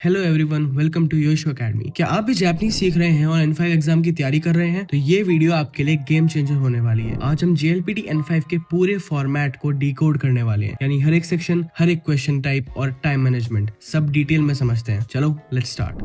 Hello everyone, welcome to योशो academy. क्या आप भी जापानीज सीख रहे हैं और N5 एग्जाम की तैयारी कर रहे हैं? तो ये वीडियो आपके लिए गेम चेंजर होने वाली है। आज हम JLPT N5 के पूरे फॉर्मेट को डिकोड करने वाले हैं, यानी हर एक सेक्शन, हर एक क्वेश्चन टाइप और टाइम मैनेजमेंट सब डिटेल में समझते हैं। चलो लेट्स स्टार्ट।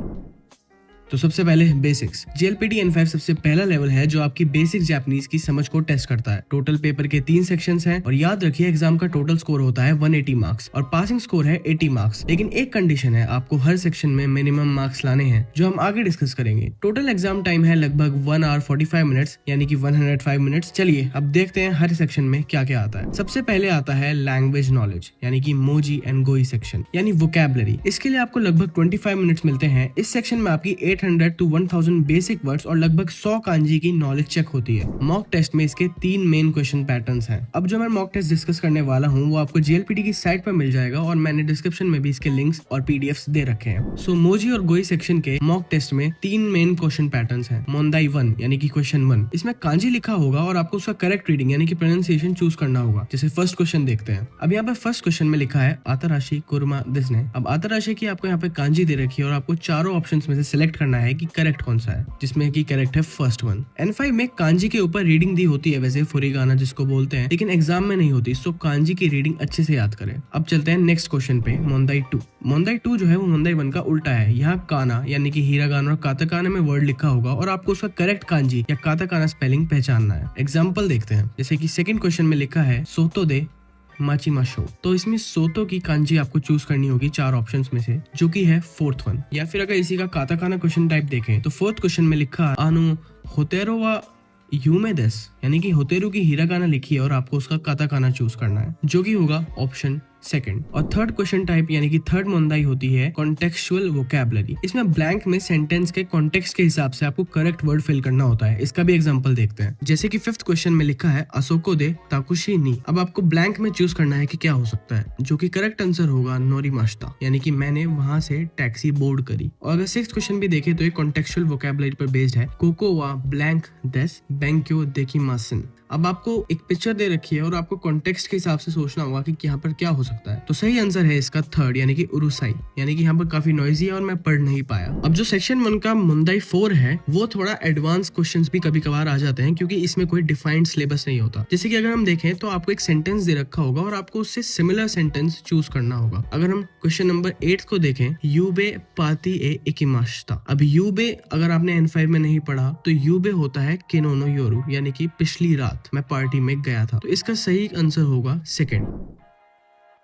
तो सबसे पहले बेसिक्स। JLPT N5 सबसे पहला लेवल है जो आपकी बेसिक जापानीज की समझ को टेस्ट करता है। टोटल पेपर के 3 सेक्शंस हैं और याद रखिए एग्जाम का टोटल स्कोर होता है 180 मार्क्स और पासिंग स्कोर है 80 मार्क्स। लेकिन एक कंडीशन है, आपको हर सेक्शन में मिनिमम मार्क्स लाने हैं जो हम आगे डिस्कस करेंगे। टोटल एग्जाम टाइम है लगभग 1 आवर 45 मिनट्स, यानी कि 105 मिनट्स। चलिए अब देखते हैं हर सेक्शन में क्या क्या आता है। सबसे पहले आता है लैंग्वेज नॉलेज, यानी कि मोजी एंड गोई सेक्शन, यानी वोकैबुलरी। इसके लिए आपको लगभग 25 मिनट्स मिलते हैं। इस सेक्शन में आपकी 800 to 1000 बेसिक वर्ड्स और लगभग 100 कांजी की नॉलेज चेक होती है। मॉक टेस्ट में इसके 3 मेन क्वेश्चन पैटर्न्स हैं। अब जो मैं मॉक टेस्ट डिस्कस करने वाला हूँ वो आपको JLPT की साइट पर मिल जाएगा और मैंने डिस्क्रिप्शन में भी इसके लिंक्स और PDFs दे रखे हैं। सो मोजी और गोई सेक्शन के मॉक टेस्ट में 3 मेन क्वेश्चन पैटर्न्स हैं। मोंदाई 1 यानी कि क्वेश्चन 1, इसमें कांजी लिखा होगा और आपको उसका करेक्ट रीडिंग यानी कि प्रोनाउंसिएशन चूज करना होगा। जैसे फर्स्ट क्वेश्चन देखते हैं। अब यहाँ पे फर्स्ट क्वेश्चन में लिखा है आताराशी कुरमा दिसने। अब आताराशी की आपको यहाँ पे कांजी दे रखी है और आपको चारों ऑप्शन में से सिलेक्ट करना है कि करेक्ट कौन सा है, जिसमें कि करेक्ट है फर्स्ट वन। N5 में कांजी के ऊपर रीडिंग दी होती है वैसे फुरिगाना जिसको बोलते हैं, लेकिन एग्जाम में नहीं होती। सो कांजी की रीडिंग अच्छे से याद करें। अब चलते हैं नेक्स्ट क्वेश्चन पे, मोंदाई 2। मोंदाई 2 जो है वो मोंदाई 1 का उल्टा है। यहाँ काना यानी कि हीरागाना और काताकाना में वर्ड लिखा होगा और आपको उसका करेक्ट कांजी या काताकाना स्पेलिंग पहचानना है। एग्जाम्पल देखते हैं। जैसे कि सेकंड क्वेश्चन में लिखा है सोतो दे माचिमाशो, तो इसमें सोतो की कांजी आपको चूज करनी होगी 4 ऑप्शंस में से, जो कि है फोर्थ वन। या फिर अगर इसी का काताकाना क्वेश्चन टाइप देखें तो फोर्थ क्वेश्चन में लिखा आनु होतेरो वा यूमे देस, यानी कि होतेरू की हीरागाना लिखी है और आपको उसका काताकाना चूज करना है, जो कि होगा ऑप्शन सेकंड। और थर्ड क्वेश्चन टाइप यानी कि थर्ड मोंदाई होती है कॉन्टेक्चुअल वोकैबुलरी। इसमें ब्लैंक में सेंटेंस के कॉन्टेक्स्ट के हिसाब से आपको करेक्ट वर्ड फिल करना होता है। इसका भी एग्जांपल देखते हैं। जैसे कि फिफ्थ क्वेश्चन में लिखा है असोको दे ताकुशी नी। अब आपको ब्लैंक में चूज करना है कि क्या हो सकता है, जो कि करेक्ट आंसर होगा नोरिमाश्ता, यानी कि मैंने वहां से टैक्सी बोर्ड करी। और अगर सिक्स्थ क्वेश्चन भी देखे तो ये कॉन्टेक्चुअल वोकैबुलरी पर बेस्ड है। कोको वा ब्लैंक देस बेंक्यो देकिमासन। अब आपको एक पिक्चर दे रखी है और आपको कॉन्टेक्स्ट के हिसाब से सोचना होगा कि यहाँ पर क्या हो सकता है। तो सही आंसर है इसका थर्ड, यानी कि उरुसाई, यानी कि यहाँ पर काफी नॉइजी है और मैं पढ़ नहीं पाया। अब जो सेक्शन 1 का मोंदाई 4 है वो थोड़ा एडवांस क्वेश्चंस भी कभी कभार आ जाते हैं, क्योंकि इसमें कोई डिफाइंड सिलेबस नहीं होता। जैसे कि अगर हम देखें तो आपको एक सेंटेंस दे रखा होगा और आपको उससे सिमिलर सेंटेंस चूज करना होगा। अगर हम क्वेश्चन नंबर 8 को देखें, यूबे पाती ए इकिमाशिता। अब यूबे अगर आपने N5 में नहीं पढ़ा तो यूबे होता है किनोनो योरू, यानी कि पिछली रात मैं पार्टी में गया था। तो इसका सही आंसर होगा सेकंड।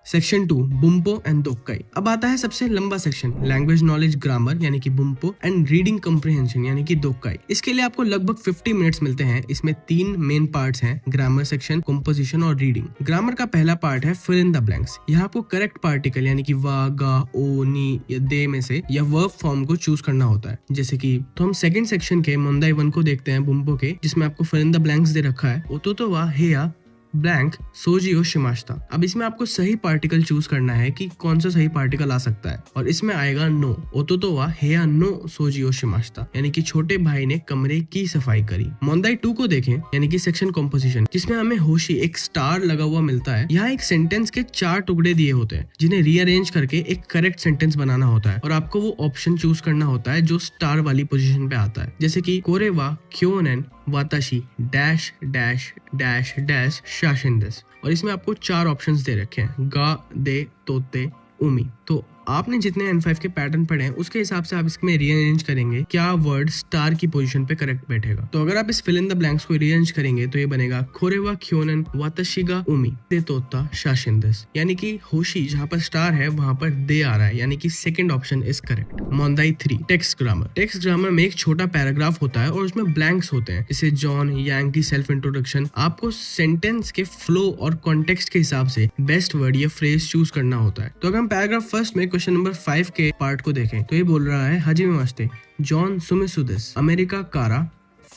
सेक्शन 2 बुम्पो एंड दोक्काई। अब आता है सबसे लंबा सेक्शन, लैंग्वेज नॉलेज ग्रामर यानी कि बुम्पो एंड रीडिंग कम्प्रिहेंशन यानी कि दोक्काई। इसके लिए आपको लगभग 50 मिनट्स मिलते हैं। इसमें 3 मेन पार्ट्स हैं, ग्रामर सेक्शन, कंपोजिशन और रीडिंग। ग्रामर का पहला पार्ट है फिल इन द ब्लैंक्स। यहाँ आपको करेक्ट पार्टिकल यानी कि वा, गा, ओ, नी या दे में से या वर्ब फॉर्म को चूज करना होता है। जैसे कि तो हम सेकंड सेक्शन के मोंदाई 1 को देखते हैं, बुम्पो के, जिसमें आपको फिल इन द ब्लैंक्स दे रखा है ओतो तो वा हेया ब्लैंक सोजियो शिमाश्ता। अब इसमें आपको सही पार्टिकल चूज करना है कि कौन सा सही पार्टिकल आ सकता है, और इसमें आएगा नो। ओतो वा हेया नो सोजियो शिमाश्ता, यानी कि छोटे भाई ने कमरे की सफाई करी। मोंदाई 2 को देखें, यानी कि सेक्शन कंपोजिशन, जिसमें हमें होशी एक स्टार लगा हुआ मिलता है। यहाँ एक सेंटेंस के 4 टुकड़े दिए होते हैं जिन्हें रीअरेंज करके एक करेक्ट सेंटेंस बनाना होता है और आपको वो ऑप्शन चूज करना होता है जो स्टार वाली पोजीशन पे आता है। जैसे कि कोरे वा क्योनेन वाताशी डैश डैश डैश डैश शाशिंदेस। और इसमें आपको 4 ऑप्शंस दे रखे हैं, गा, दे, तोते, उमी। तो आपने जितने N5 के पैटर्न पढ़े हैं उसके हिसाब से आप इसमें रीअरेंज करेंगे क्या वर्ड स्टार की पोजीशन पे करेक्ट बैठेगा। तो अगर आप इस फिल इन द ब्लैंक्स को रीअरेंज करेंगे तो ये बनेगा खोरेवा क्योनन वाताशिगा उमी दे तोता शाशिंदेस, यानी कि होशी जहाँ पर स्टार है वहां पर दे आ रहा है, यानी कि सेकंड ऑप्शन इज करेक्ट। मोंदाई 3 टेक्स्ट ग्रामर। टेक्स्ट ग्रामर में एक छोटा पैराग्राफ होता है और उसमें ब्लैंक्स होते हैं, जैसे जॉन यांग की सेल्फ इंट्रोडक्शन। आपको सेंटेंस के फ्लो और कॉन्टेक्स्ट के हिसाब से बेस्ट वर्ड या फ्रेज चूज करना होता है। तो अगर हम पैराग्राफ फर्स्ट में क्वेश्चन नंबर 5 के पार्ट को देखें तो ये बोल रहा है हाजिमे मास्ते जॉन सुमिसुदेस अमेरिका कारा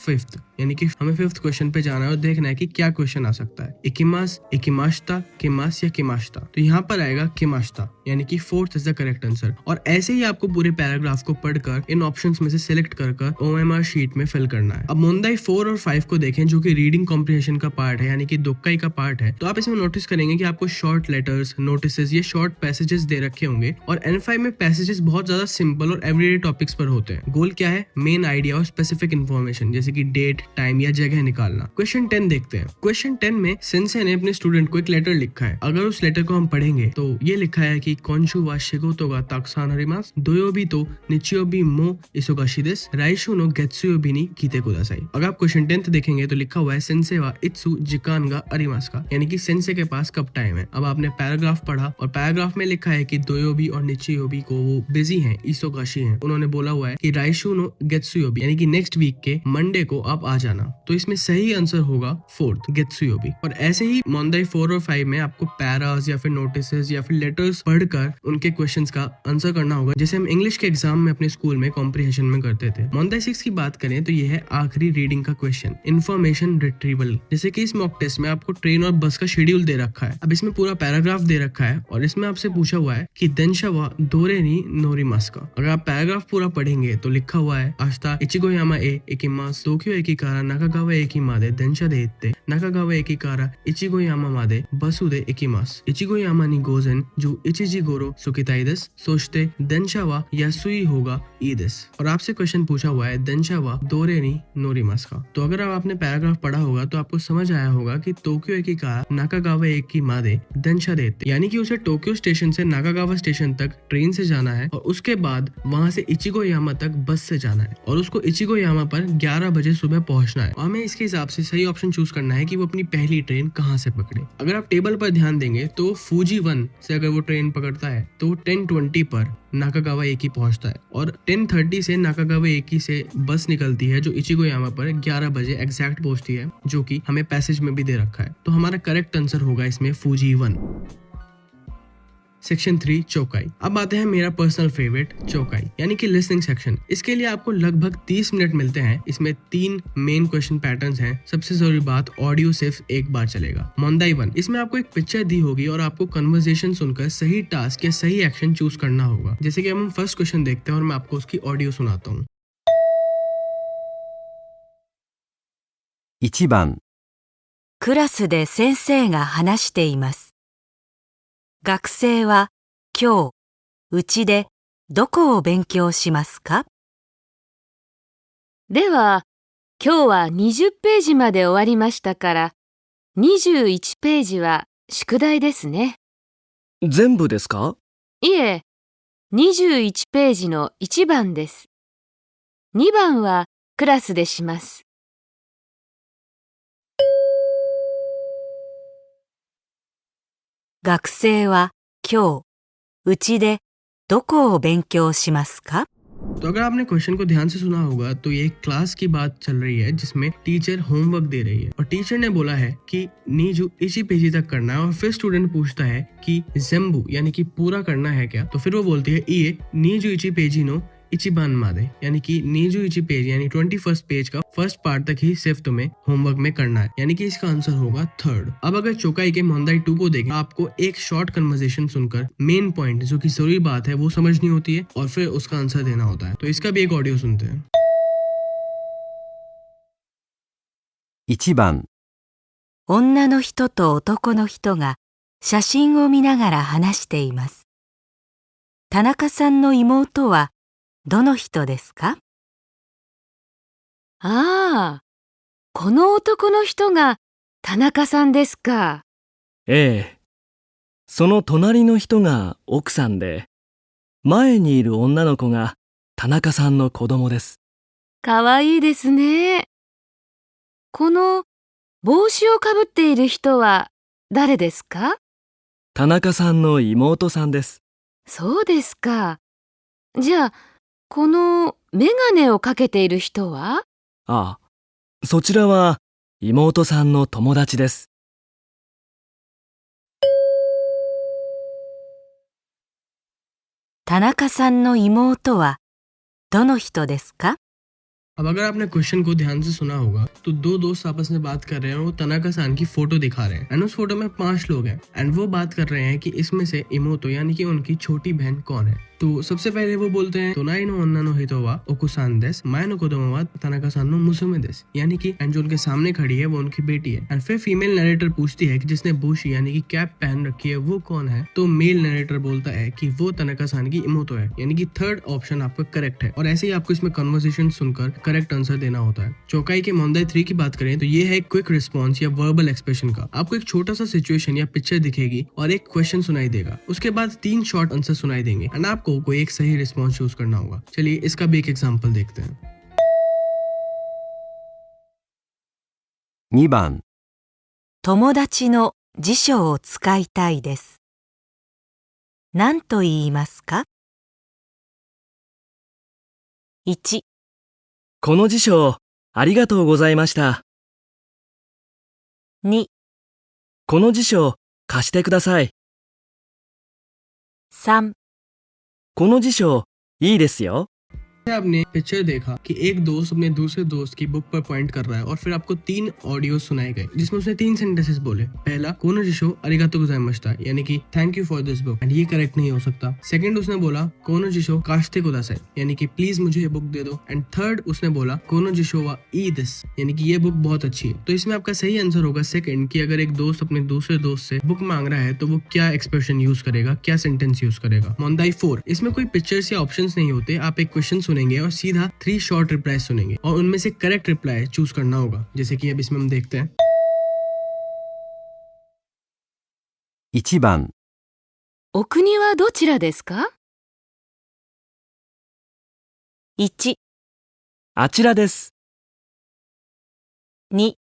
फिफ्थ, यानी कि हमें फिफ्थ क्वेश्चन पे जाना है और देखना है कि क्या क्वेश्चन आ सकता है। इकिमास, इकिमाश्ता, किमास या किमाश्ता। तो यहाँ पर आएगा किमाश्ता, यानी कि fourth is the correct answer. और ऐसे ही आपको पूरे पैराग्राफ को पढ़कर इन ऑप्शंस में से सिलेक्ट कर OMR शीट में फिल करना है। अब मोंदाई 4 और 5 को देखें, जो कि रीडिंग कॉम्प्रिहेंशन का पार्ट है, यानी कि दोक्काई का पार्ट है। तो आप इसमें नोटिस करेंगे कि आपको शॉर्ट लेटर्स, नोटिसेस, ये शॉर्ट पैसेजेस दे रखे होंगे। और N5 में पैसेजेस बहुत ज्यादा सिंपल और एवरीडे टॉपिक्स पर होते हैं। गोल क्या है? मेन आइडिया और स्पेसिफिक इन्फॉर्मेशन, जैसे कि डेट, टाइम या जगह निकालना। क्वेश्चन 10 देखते हैं। क्वेश्चन 10 में सेंसे ने अपने स्टूडेंट को एक लेटर लिखा है। अगर उस लेटर को हम पढ़ेंगे तो ये लिखा है कि कोंशु वा शिगोतो गा ताकुसान आरिमास, दोयोबी तो निचियोबी मो इसोगाशी देसु, राइशु नो गेत्सुयोबी नि कीते कुदासाई। अगर आप क्वेश्चन 10 देखेंगे तो लिखा हुआ है सेंसे वा इत्सु जिकान गा अरिमास का, यानी कि सेंसे के पास कब टाइम है। अब आपने पैराग्राफ पढ़ा और पैराग्राफ में लिखा है कि दोयोबी और निचियोबी को वो बिजी हैं, इसोगाशी हैं। उन्होंने बोला हुआ है कि राइशु नो गेत्सुयोबी, यानी कि नेक्स्ट वीक के मंडे को आप आ जाना। तो इसमें सही आंसर होगा फोर्थ, गेत्सुयोबी। और ऐसे ही मोंदाई 4 और 5 में आपको पैरास या फिर नोटिसेस या फिर लेटर्स पढ़कर उनके क्वेश्चंस का आंसर करना होगा, जैसे हम इंग्लिश के एग्जाम में अपने स्कूल में कॉम्प्रिहेंशन में करते थे। मोंदाई 6 की बात करें तो ये है आखिरी रीडिंग का क्वेश्चन, इन्फॉर्मेशन रिट्रीवल। जैसे कि इस मॉक टेस्ट में आपको ट्रेन और बस का शेड्यूल दे रखा है। अब इसमें पूरा पैराग्राफ दे रखा है और इसमें आपसे पूछा हुआ है कि देंशा वा दोरे नी नोरिमास का। अगर आप पैराग्राफ पूरा पढ़ेंगे तो लिखा हुआ है आस्ता इचिगोयामा ए एकिमास, टोक्यो एकिकारा नाकागावा एकिमादे देंशा दे इत्ते, नाकागावा एकिकारा इचिगोयामा मादे बसु दे एकिमास, इचिगोयामा नी गोजेन जो इचिजी गोरो सुकिताई देस, सोचते देंशा वा यासुई होगा ई देस। और आपसे क्वेश्चन पूछा हुआ है देंशा वा दोरे नी नोरिमास का। तो अगर आपने पैराग्राफ पढ़ा होगा तो आपको समझ आया होगा कि टोक्यो एकिकारा नाकागावा एकिमादे देंशा दे इत्ते, यानी कि उसे टोक्यो स्टेशन से नाकागावा स्टेशन तक ट्रेन से जाना है और उसके बाद वहां से इचिगोयामा तक बस से जाना है और उसको इचिगोयामा पर 11 बजे सुबह पहुंचना है। और हमें इसके हिसाब से सही ऑप्शन चूज करना है कि वो अपनी पहली ट्रेन कहां से पकड़े। अगर आप टेबल पर ध्यान देंगे तो फूजी 1 से अगर वो ट्रेन पकड़ता है तो 10:20 पर नाकागावा एकी पहुंचता है और 10:30 से नाकागावा एकी से बस निकलती है जो इचिगोयामा पर 11 बजे एग्जैक्ट पहुंचती है, जो कि हमें पैसेज में भी दे रखा है। तो हमारा करेक्ट आंसर होगा इसमें फूजी 1। सेक्शन 3 चौकाई। अब आते हैं मेरा पर्सनल फेवरेट चौकाई, यानी कि लिसनिंग सेक्शन। इसके लिए आपको लगभग 30 मिनट मिलते हैं। इसमें 3 मेन क्वेश्चन पैटर्न्स हैं। सबसे जरूरी बात, ऑडियो सिर्फ एक बार चलेगा। मोंदाई 1, इसमें आपको एक पिक्चर दी होगी और आपको कन्वर्सेशन सुनकर सही टास्क या सही एक्शन चूज करना होगा। जैसे कि हम फर्स्ट क्वेश्चन देखते हैं और मैं आपको उसकी ऑडियो सुनाता हूँ। 1番、クラスで先生が話しています。学生は今日、うちでどこを勉強しますか？では、今日は20ページまで終わりましたから、21ページは宿題ですね。全部ですか？いえ、21ページの1番です。2番はクラスでします。学生は今日、うちでどこを勉強しますか？ तो अगर आपने क्वेश्चन को ध्यान से सुना होगा तो ये एक क्लास की बात चल रही है जिसमें टीचर होमवर्क दे रही है और टीचर ने बोला है कि नीजू इसी पेजी तक करना है और फिर स्टूडेंट पूछता है कि जेम्बू यानी कि पूरा करना है क्या। तो फिर वो बोलती है ये नीजू इची पेजी नो इचिबान मादे, यानी कि नीजू इची पेज यानी 21st पेज का फर्स्ट पार्ट तक ही सिर्फ तुम्हें होमवर्क में करना है, यानी कि इसका आंसर होगा थर्ड। अब अगर चौकाई के मोंदाई 2 को देखें, आपको एक शॉर्ट कन्वर्सेशन सुनकर मेन पॉइंट जो कि जरूरी बात है वो समझनी होती है और फिर उसका आंसर देना होता है। तो इसका भी एक ऑडियो सुनते हैं। 1番、女の人と男の人が写真を見ながら話しています。田中さんの妹はどの人ですか？ああ、この男の人が田中さんですか。ええ。その隣の人が奥さんで、前にいる女の子が田中さんの子供です。かわいいですね。この帽子をかぶっている人は誰ですか？田中さんの妹さんです。そうですか。じゃあ、このメガネをかけている人は？ああ、そちらは妹さんの友達です。田中さんの妹はどの人ですか？ अब अगर आपने क्वेश्चन को ध्यान से सुना होगा तो दो दोस्त आपस में बात कर रहे हैं और वो तनाका-सान की फोटो दिखा रहे हैं एंड उस फोटो में 5 लोग हैं एंड वो बात कर रहे हैं कि इसमें से इमोतो यानी कि उनकी छोटी बहन कौन है। तो सबसे पहले वो बोलते हैं तोनाई नो ओन्ना नो हितो वा ओकुसान देस माय नो कोदोमो वा तनाका-सान नो मुसुमे देस, यानी कि एंड जो उनके सामने खड़ी है वो उनकी बेटी है। एंड फिर फीमेल नरेटर पूछती है कि जिसने बुशी यानी कि कैप पहन रखी है वो कौन है। तो मेल नरेटर बोलता है कि वो तनाका-सान की इमोतो है, यानी कि थर्ड ऑप्शन आपका करेक्ट है। और ऐसे ही आपको इसमें कन्वर्सेशन सुनकर करेक्ट आंसर देना होता है। चौकाई के मोंदाई 3 की बात करें तो ये है क्विक रिस्पॉन्स या वर्बल एक्सप्रेशन का। आपको एक छोटा सा सिचुएशन या पिक्चर दिखेगी और एक क्वेश्चन सुनाई देगा, उसके बाद 3 शॉर्ट आंसर सुनाई देंगे एंड आपको कोई एक सही रिस्पॉन्स चूज करना होगा। चलिए इसका भी एक एग्जांपल देखते हैं। 2番、友達の辞書を使いたいです。何と言いますか？ 1、この辞書、ありがとうございました。 2、この辞書、貸してください。 3、この辞書、いいですよ。 आपने पिक्चर देखा कि एक दोस्त अपने दूसरे दोस्त की बुक पर पॉइंट कर रहा है और फिर आपको 3 ऑडियो सुनाए गए जिसमें उसने 3 सेंटेंसेस बोले। पहला कोनो जिशो अरिगातो गोजाइमाशिता, यानी कि thank you for this book, and ये करेक्ट नहीं हो सकता। सेकंड उसने बोला कोनो जिशो काश्ते कुदासाई, यानी कि प्लीज मुझे ये बुक दे दो। एंड थर्ड उसने बोला कोनो जिशो वा ई दिस, यानी कि ये बुक बहुत अच्छी है। तो इसमें आपका सही आंसर होगा सेकंड, कि अगर एक दोस्त अपने दूसरे दोस्त से बुक मांग रहा है तो वो क्या एक्सप्रेशन यूज करेगा, क्या सेंटेंस यूज करेगा। मोंदाई 4, इसमें कोई पिक्चर्स या ऑप्शंस नहीं होते। आप एक क्वेश्चन सुनेंगे और सीधा 3 शॉर्ट रिप्लाई सुनेंगे और उनमें से करेक्ट रिप्लाई चूज करना होगा, जैसे कि अब इसमें हम देखते हैं। 1番、お国はどちらですか？ 1、あちらです。 2、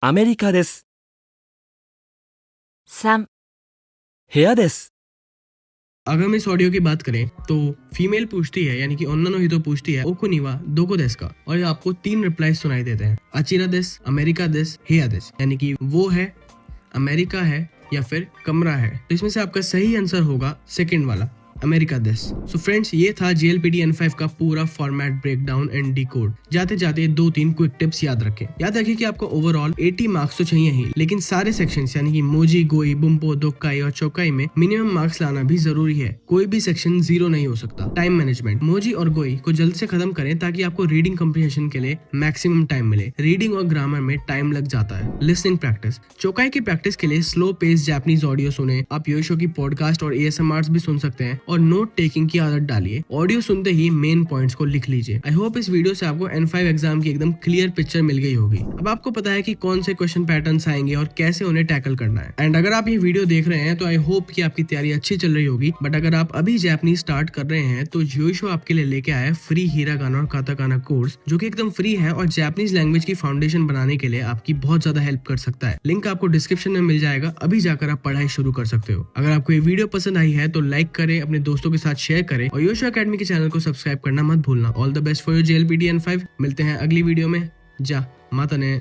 アメリカです。 3、部屋です。 अगर हम इस ऑडियो की बात करें तो फीमेल पूछती है, यानी कि ओन्ना नो हितो पूछती है ओकुनिवा दोको देस का, और ये आपको 3 रिप्लाई सुनाई देते हैं, अचिरा देस, अमेरिका देस, हेया देस, यानी कि वो है, अमेरिका है या फिर कमरा है। तो इसमें से आपका सही आंसर होगा सेकंड वाला, अमेरिका देश। सो फ्रेंड्स, ये था JLPT N5 का पूरा फॉर्मेट ब्रेकडाउन एंड डिकोड। जाते जाते 2-3 क्विक टिप्स याद रखें। याद रखिए कि आपको ओवरऑल 80 मार्क्स तो चाहिए ही, लेकिन सारे सेक्शंस यानी कि मोजी, गोई, बुम्पो, दोक्काई और चौकाई में मिनिमम मार्क्स लाना भी जरूरी है। कोई भी सेक्शन 0 नहीं हो सकता। टाइम मैनेजमेंट, मोजी और गोई को जल्द से खत्म करें ताकि आपको रीडिंग कम्प्रीहेंशन के लिए मैक्सिमम टाइम मिले। रीडिंग और ग्रामर में टाइम लग जाता है। लिसनिंग प्रैक्टिस, चौकाई की प्रैक्टिस के लिए स्लो पेस जापानीज ऑडियो सुने। आप योशो की पॉडकास्ट और ASMRs भी सुन सकते हैं और नोट टेकिंग की आदत डालिए। ऑडियो सुनते ही मेन पॉइंट्स को लिख लीजिए। आई होप इस वीडियो से आपको N5 एग्जाम की एकदम क्लियर पिक्चर मिल गई होगी। अब आपको पता है कि कौन से क्वेश्चन पैटर्न्स आएंगे और कैसे उन्हें टैकल करना है। एंड अगर आप ये वीडियो देख रहे हैं तो आई होप कि आपकी तैयारी अच्छी चल रही होगी। बट अगर आप अभी जापानीज स्टार्ट कर रहे हैं तो योशो आपके लिए लेके आया है फ्री हिरागाना और काताकाना कोर्स, जो कि एकदम फ्री है और जापानीज लैंग्वेज की फाउंडेशन बनाने के लिए आपकी बहुत ज्यादा हेल्प कर सकता है। लिंक आपको डिस्क्रिप्शन में मिल जाएगा, अभी जाकर आप पढ़ाई शुरू कर सकते हो। अगर आपको ये वीडियो पसंद आई है तो लाइक करें, अपने दोस्तों के साथ शेयर करें और योशो एकेडमी के चैनल को सब्सक्राइब करना मत भूलना। All the best for your JLPT N5। मिलते हैं अगली वीडियो में। जा माता ने।